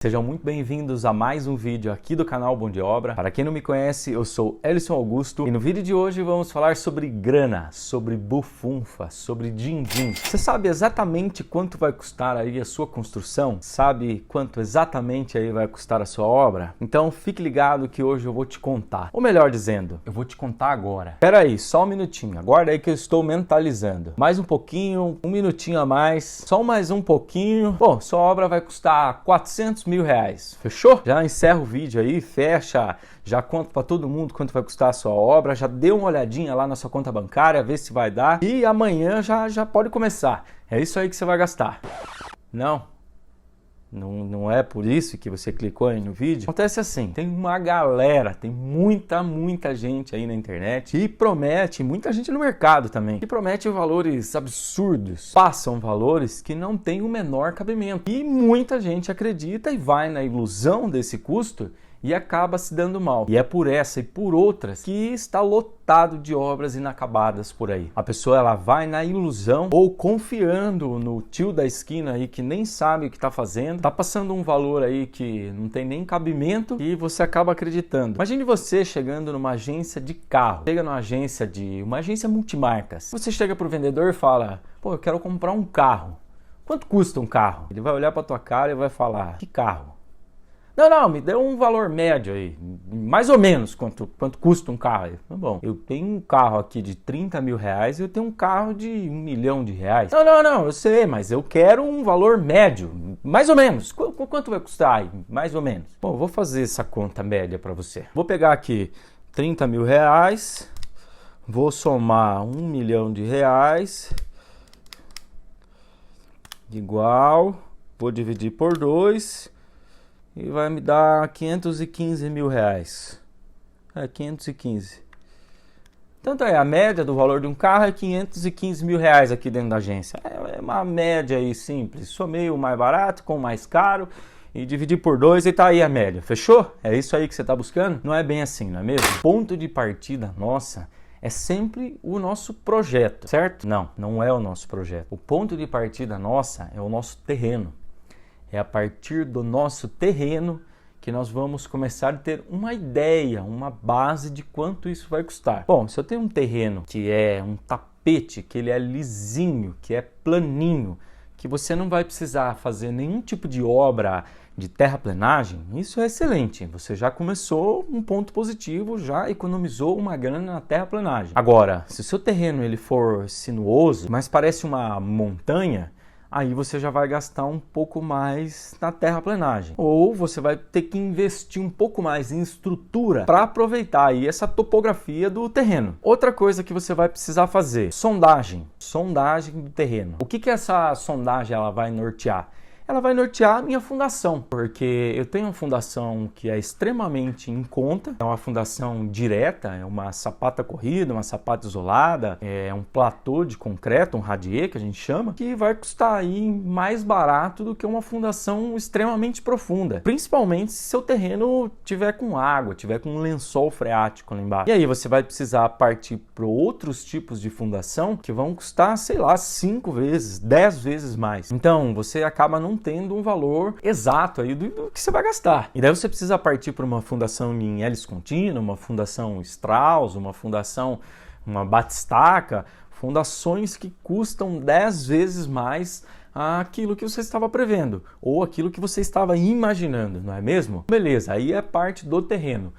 Sejam muito bem-vindos a mais um vídeo aqui do canal Bom de Obra. Para quem não me conhece, eu sou Ellison Augusto e no vídeo de hoje vamos falar sobre grana, sobre bufunfa, sobre din-din. Você sabe exatamente quanto vai custar aí a sua construção? Sabe quanto exatamente aí vai custar a sua obra? Então fique ligado que hoje eu vou te contar. Ou melhor dizendo, eu vou te contar agora. Espera aí, só um minutinho, aguarda aí que eu estou mentalizando. Mais um pouquinho, um minutinho a mais, só mais um pouquinho. Bom, sua obra vai custar R$400 mil, fechou? Já encerra o vídeo aí, fecha, já conta para todo mundo quanto vai custar a sua obra, já dê uma olhadinha lá na sua conta bancária, vê se vai dar e amanhã já pode começar. É isso aí que você vai gastar. Não é por isso que você clicou aí no vídeo. Acontece assim, tem uma galera, tem muita gente aí na internet que promete, muita gente no mercado também, que promete valores absurdos, passam valores que não tem o menor cabimento. E muita gente acredita e vai na ilusão desse custo e acaba se dando mal. E é por essa e por outras que está lotado de obras inacabadas por aí. A pessoa ela vai na ilusão ou confiando no tio da esquina aí que nem sabe o que está fazendo, tá passando um valor aí que não tem nem cabimento e você acaba acreditando. Imagine você chegando numa agência de carro, chega numa agência uma agência multimarcas. Você chega pro vendedor e fala: "Pô, eu quero comprar um carro. Quanto custa um carro?" Ele vai olhar para tua cara e vai falar: "Que carro?" Não, me dê um valor médio aí, mais ou menos quanto custa um carro aí. Bom, eu tenho um carro aqui de R$30 mil e eu tenho um carro de R$1 milhão. Não, eu sei, mas eu quero um valor médio, mais ou menos. Quanto vai custar aí, mais ou menos? Bom, eu vou fazer essa conta média para você. Vou pegar aqui R$30 mil, vou somar R$1 milhão, igual, vou dividir por 2... e vai me dar R$515 mil. 515. Tanto é, a média do valor de um carro é R$515 mil aqui dentro da agência. É uma média aí simples. Somei o mais barato com o mais caro e dividi por 2 e tá aí a média. Fechou? É isso aí que você tá buscando? Não é bem assim, não é mesmo? O ponto de partida nossa é sempre o nosso projeto, certo? Não é o nosso projeto. O ponto de partida nossa é o nosso terreno. É a partir do nosso terreno que nós vamos começar a ter uma ideia, uma base de quanto isso vai custar. Bom, se eu tenho um terreno que é um tapete, que ele é lisinho, que é planinho, que você não vai precisar fazer nenhum tipo de obra de terraplenagem, isso é excelente. Você já começou um ponto positivo, já economizou uma grana na terraplenagem. Agora, se o seu terreno ele for sinuoso, mas parece uma montanha, aí você já vai gastar um pouco mais na terraplenagem. Ou você vai ter que investir um pouco mais em estrutura para aproveitar aí essa topografia do terreno. Outra coisa que você vai precisar fazer, sondagem do terreno. O que essa sondagem ela vai nortear? Ela vai nortear a minha fundação, porque eu tenho uma fundação que é extremamente em conta, é uma fundação direta, é uma sapata corrida, uma sapata isolada, é um platô de concreto, um radier que a gente chama, que vai custar aí mais barato do que uma fundação extremamente profunda, principalmente se seu terreno tiver com água, tiver com um lençol freático lá embaixo. E aí você vai precisar partir para outros tipos de fundação que vão custar, sei lá, 5 vezes, 10 vezes mais. Então você acaba não tendo um valor exato aí do que você vai gastar. E daí você precisa partir para uma fundação em hélice contínua, uma fundação Strauss, uma batistaca, fundações que custam 10 vezes mais aquilo que você estava prevendo, ou aquilo que você estava imaginando, não é mesmo? Beleza, aí é parte do terreno.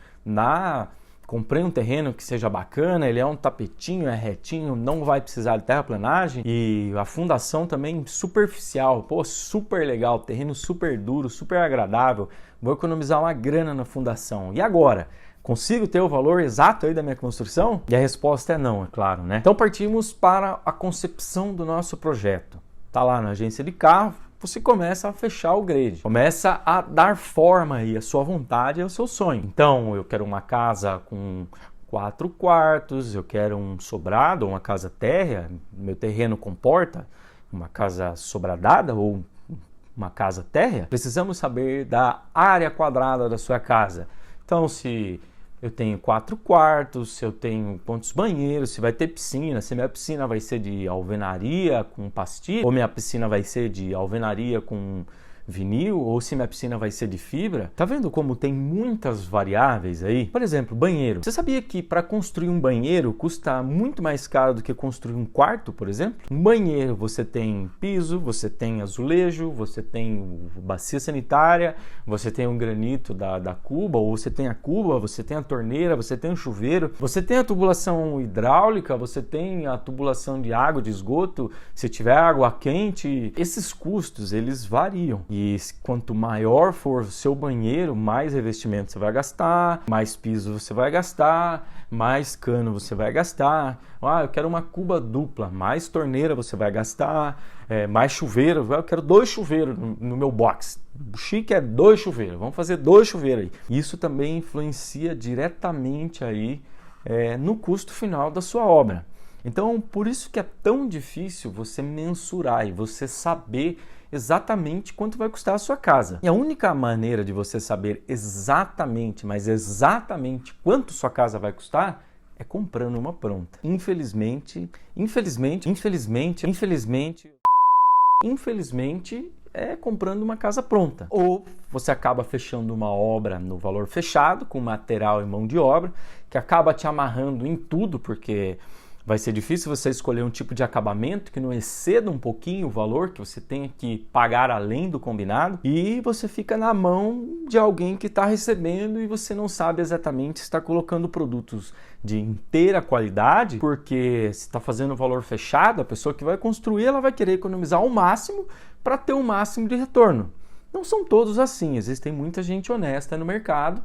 Comprei um terreno que seja bacana, ele é um tapetinho, é retinho, não vai precisar de terraplenagem e a fundação também superficial, pô, super legal, terreno super duro, super agradável, vou economizar uma grana na fundação. E agora? Consigo ter o valor exato aí da minha construção? E a resposta é não, é claro, né? Então partimos para a concepção do nosso projeto. Tá lá na agência de carro, você começa a fechar o grade, começa a dar forma aí à sua vontade e ao seu sonho. Então, eu quero uma casa com 4 quartos, eu quero um sobrado, uma casa térrea, meu terreno comporta uma casa sobradada ou uma casa térrea. Precisamos saber da área quadrada da sua casa. Então, se eu tenho 4 quartos, se eu tenho quantos banheiros, se vai ter piscina, se minha piscina vai ser de alvenaria com pastilha, ou minha piscina vai ser de alvenaria com vinil ou se minha piscina vai ser de fibra. Tá vendo como tem muitas variáveis aí? Por exemplo, banheiro. Você sabia que para construir um banheiro custa muito mais caro do que construir um quarto, por exemplo? Um banheiro você tem piso, você tem azulejo, você tem bacia sanitária, você tem um granito da cuba, ou você tem a cuba, você tem a torneira, você tem o chuveiro, você tem a tubulação hidráulica, você tem a tubulação de água, de esgoto, se tiver água quente. Esses custos, eles variam. E quanto maior for o seu banheiro, mais revestimento você vai gastar, mais piso você vai gastar, mais cano você vai gastar. Eu quero uma cuba dupla, mais torneira você vai gastar, mais chuveiro. Eu quero 2 chuveiros no meu box. O chique é 2 chuveiros, vamos fazer 2 chuveiros aí. Isso também influencia diretamente aí no custo final da sua obra. Então, por isso que é tão difícil você mensurar e você saber exatamente quanto vai custar a sua casa. E a única maneira de você saber exatamente, mas exatamente quanto sua casa vai custar é comprando uma pronta. Infelizmente é comprando uma casa pronta. Ou você acaba fechando uma obra no valor fechado, com material e mão de obra, que acaba te amarrando em tudo, porque vai ser difícil você escolher um tipo de acabamento que não exceda um pouquinho o valor que você tenha que pagar além do combinado, e você fica na mão de alguém que está recebendo e você não sabe exatamente se está colocando produtos de inteira qualidade, porque se está fazendo valor fechado, a pessoa que vai construir ela vai querer economizar ao máximo para ter o máximo de retorno. Não são todos assim, existem muita gente honesta no mercado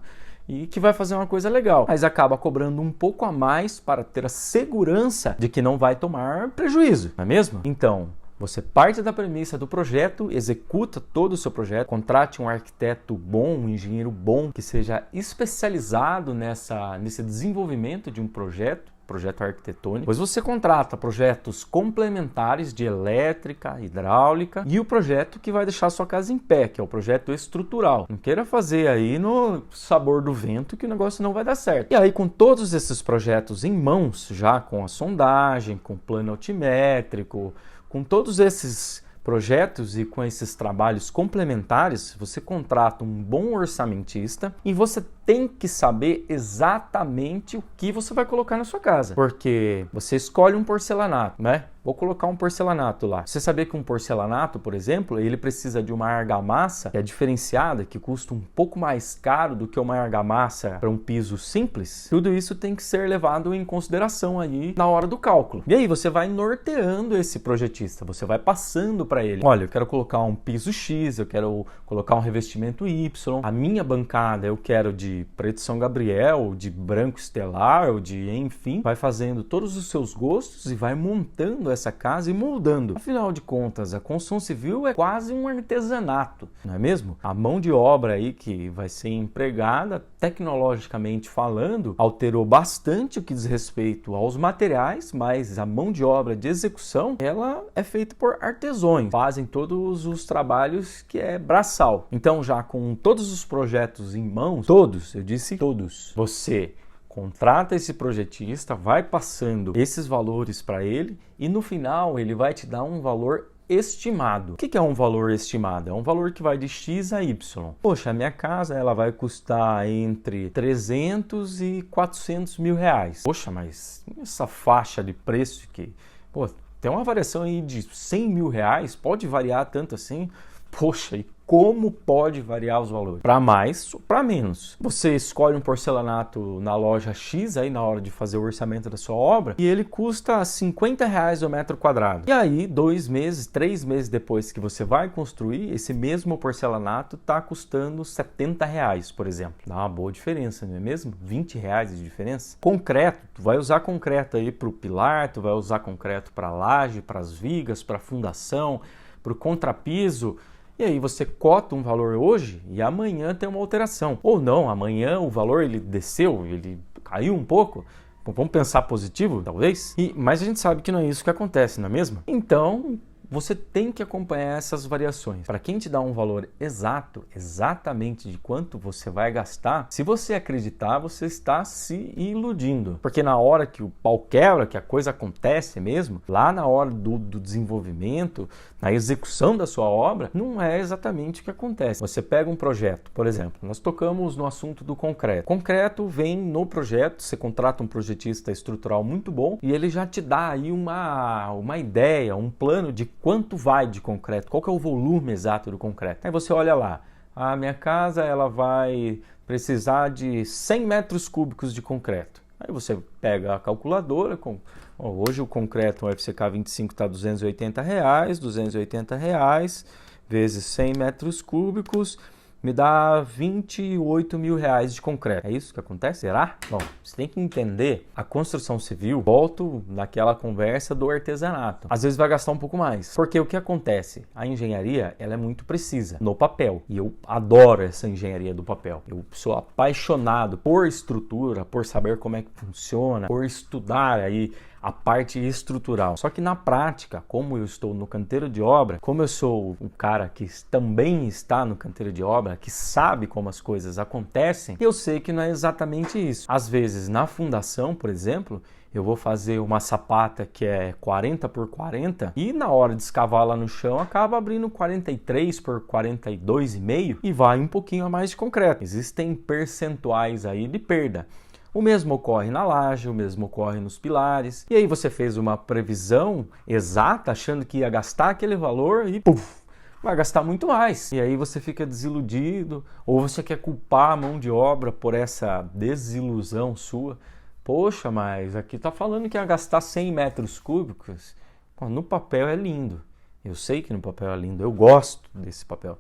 e que vai fazer uma coisa legal, mas acaba cobrando um pouco a mais para ter a segurança de que não vai tomar prejuízo, não é mesmo? Então, você parte da premissa do projeto, executa todo o seu projeto, contrate um arquiteto bom, um engenheiro bom, que seja especializado nesse desenvolvimento de um projeto arquitetônico. Depois você contrata projetos complementares de elétrica, hidráulica e o projeto que vai deixar a sua casa em pé, que é o projeto estrutural. Não queira fazer aí no sabor do vento que o negócio não vai dar certo. E aí, com todos esses projetos em mãos, já com a sondagem, com o plano altimétrico, com todos esses projetos e com esses trabalhos complementares, você contrata um bom orçamentista e você tem que saber exatamente o que você vai colocar na sua casa. Porque você escolhe um porcelanato, né? Vou colocar um porcelanato lá. Você sabia que um porcelanato, por exemplo, ele precisa de uma argamassa que é diferenciada, que custa um pouco mais caro do que uma argamassa para um piso simples? Tudo isso tem que ser levado em consideração aí na hora do cálculo. E aí você vai norteando esse projetista, você vai passando para ele. Olha, eu quero colocar um piso X, eu quero colocar um revestimento Y, a minha bancada eu quero de preto São Gabriel, de branco estelar, ou de enfim, vai fazendo todos os seus gostos e vai montando essa casa e moldando. Afinal de contas, a construção civil é quase um artesanato, não é mesmo? A mão de obra aí que vai ser empregada, tecnologicamente falando, alterou bastante o que diz respeito aos materiais, mas a mão de obra de execução, ela é feita por artesãos, fazem todos os trabalhos que é braçal. Então, já com todos os projetos em mãos, todos, eu disse todos, você contrata esse projetista, vai passando esses valores para ele e no final ele vai te dar um valor estimado. O que é um valor estimado? É um valor que vai de X a Y. Poxa, a minha casa ela vai custar entre 300 e 400 mil reais. Poxa, mas essa faixa de preço que tem uma variação aí de 100 mil reais, pode variar tanto assim? Poxa, e como pode variar os valores? Para mais ou para menos. Você escolhe um porcelanato na loja X aí na hora de fazer o orçamento da sua obra e ele custa 50 reais o metro quadrado. E aí, 2 meses, 3 meses depois que você vai construir, esse mesmo porcelanato está custando 70 reais, por exemplo. Dá uma boa diferença, não é mesmo? 20 reais de diferença. Concreto, tu vai usar concreto aí para o pilar, tu vai usar concreto para laje, para as vigas, para a fundação, para o contrapiso. E aí você cota um valor hoje e amanhã tem uma alteração. Ou não, amanhã o valor ele desceu, ele caiu um pouco. Vamos pensar positivo, talvez? Mas a gente sabe que não é isso que acontece, não é mesmo? Então, você tem que acompanhar essas variações. Para quem te dá um valor exato, exatamente de quanto você vai gastar, se você acreditar, você está se iludindo. Porque na hora que o pau quebra, que a coisa acontece mesmo, lá na hora do desenvolvimento, na execução da sua obra, não é exatamente o que acontece. Você pega um projeto, por exemplo, nós tocamos no assunto do concreto. Concreto vem no projeto, você contrata um projetista estrutural muito bom e ele já te dá aí uma ideia, um plano de quanto vai de concreto, qual que é o volume exato do concreto. Aí você olha lá, a minha casa ela vai precisar de 100 metros cúbicos de concreto. Aí você pega a calculadora, hoje o concreto, um FCK 25 está R$ 280 vezes 100 metros cúbicos, me dá R$28 mil de concreto. É isso que acontece? Será? Bom, você tem que entender, a construção civil, volto naquela conversa do artesanato. Às vezes vai gastar um pouco mais. Porque o que acontece? A engenharia, ela é muito precisa no papel. E eu adoro essa engenharia do papel. Eu sou apaixonado por estrutura, por saber como é que funciona, por estudar aí a parte estrutural. Só que na prática, como eu estou no canteiro de obra, como eu sou o cara que também está no canteiro de obra, que sabe como as coisas acontecem, eu sei que não é exatamente isso. Às vezes, na fundação, por exemplo, eu vou fazer uma sapata que é 40 por 40 e na hora de escavar lá no chão acaba abrindo 43 por 42,5 e vai um pouquinho a mais de concreto. Existem percentuais aí de perda. O mesmo ocorre na laje, o mesmo ocorre nos pilares. E aí você fez uma previsão exata, achando que ia gastar aquele valor e puf, vai gastar muito mais. E aí você fica desiludido, ou você quer culpar a mão de obra por essa desilusão sua. Poxa, mas aqui tá falando que ia gastar 100 metros cúbicos. Pô, no papel é lindo. Eu sei que no papel é lindo, eu gosto desse papel.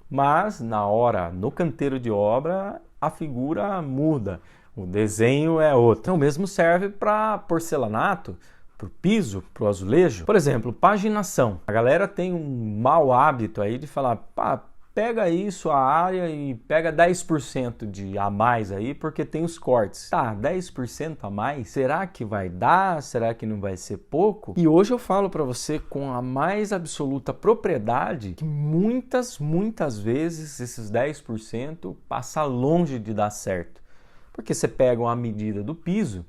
Mas na hora, no canteiro de obra, a figura muda. O desenho é outro. Então, o mesmo serve para porcelanato, para o piso, para o azulejo. Por exemplo, paginação. A galera tem um mau hábito aí de falar, pá, pega aí sua área e pega 10% de a mais aí, porque tem os cortes. Tá, 10% a mais? Será que vai dar? Será que não vai ser pouco? E hoje eu falo para você com a mais absoluta propriedade que muitas vezes esses 10% passa longe de dar certo. Porque você pega uma medida do piso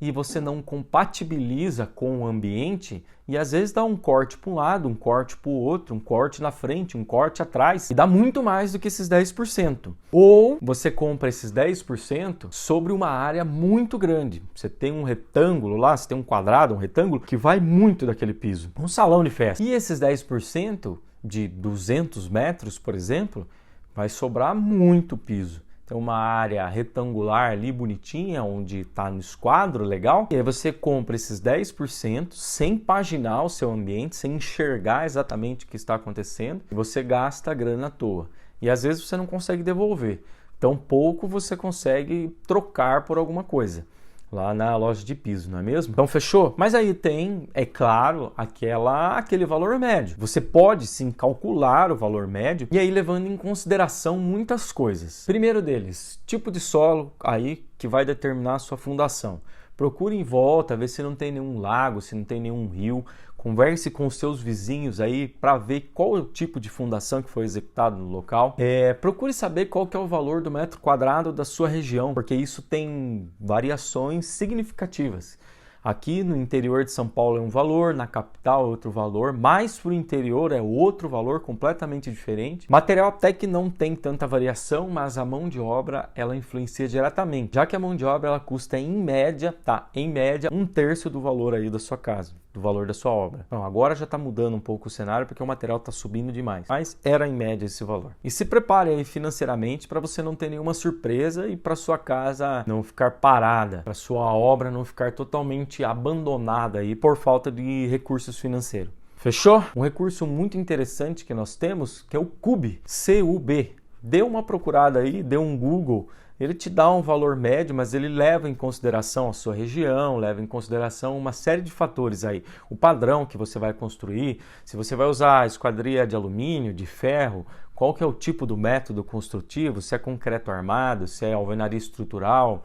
e você não compatibiliza com o ambiente e às vezes dá um corte para um lado, um corte para o outro, um corte na frente, um corte atrás e dá muito mais do que esses 10%. Ou você compra esses 10% sobre uma área muito grande. Você tem um retângulo lá, você tem um quadrado, um retângulo que vai muito daquele piso. Um salão de festa. E esses 10% de 200 metros, por exemplo, vai sobrar muito piso. Tem uma área retangular ali bonitinha, onde está no esquadro, legal. E aí você compra esses 10% sem paginar o seu ambiente, sem enxergar exatamente o que está acontecendo. E você gasta a grana à toa. E às vezes você não consegue devolver. Tão pouco você consegue trocar por alguma coisa. Lá na loja de piso, não é mesmo? Então fechou? Mas aí tem, é claro, aquele valor médio. Você pode sim calcular o valor médio e aí levando em consideração muitas coisas. Primeiro deles, tipo de solo aí que vai determinar a sua fundação. Procure em volta, ver se não tem nenhum lago, se não tem nenhum rio. Converse com os seus vizinhos aí para ver qual é o tipo de fundação que foi executado no local. Procure saber qual que é o valor do metro quadrado da sua região, porque isso tem variações significativas. Aqui no interior de São Paulo é um valor, na capital é outro valor, mais para o interior é outro valor completamente diferente. Material até que não tem tanta variação, mas a mão de obra ela influencia diretamente, já que a mão de obra ela custa em média 1/3 do valor aí da sua casa, do valor da sua obra. Então, agora já está mudando um pouco o cenário porque o material está subindo demais, mas era em média esse valor. E se prepare aí financeiramente para você não ter nenhuma surpresa e para sua casa não ficar parada, para sua obra não ficar totalmente abandonada aí por falta de recursos financeiros. Fechou? Um recurso muito interessante que nós temos que é o CUB, C-U-B. Dê uma procurada aí, dê um Google. Ele te dá um valor médio, mas ele leva em consideração a sua região, leva em consideração uma série de fatores aí. O padrão que você vai construir, se você vai usar esquadria de alumínio, de ferro, qual que é o tipo do método construtivo, se é concreto armado, se é alvenaria estrutural,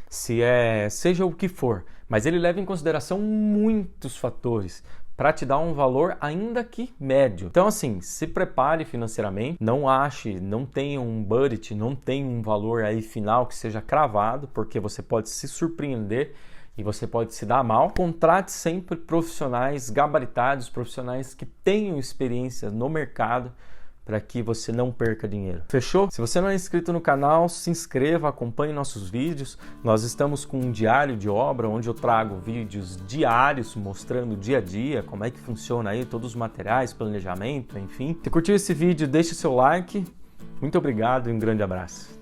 se é seja o que for. Mas ele leva em consideração muitos fatores, para te dar um valor ainda que médio. Então assim, se prepare financeiramente, não tenha um budget, não tenha um valor aí final que seja cravado, porque você pode se surpreender e você pode se dar mal. Contrate sempre profissionais gabaritados, profissionais que tenham experiência no mercado, para que você não perca dinheiro. Fechou? Se você não é inscrito no canal, se inscreva, acompanhe nossos vídeos. Nós estamos com um diário de obra, onde eu trago vídeos diários mostrando o dia a dia, como é que funciona aí, todos os materiais, planejamento, enfim. Se curtiu esse vídeo, deixe seu like. Muito obrigado e um grande abraço.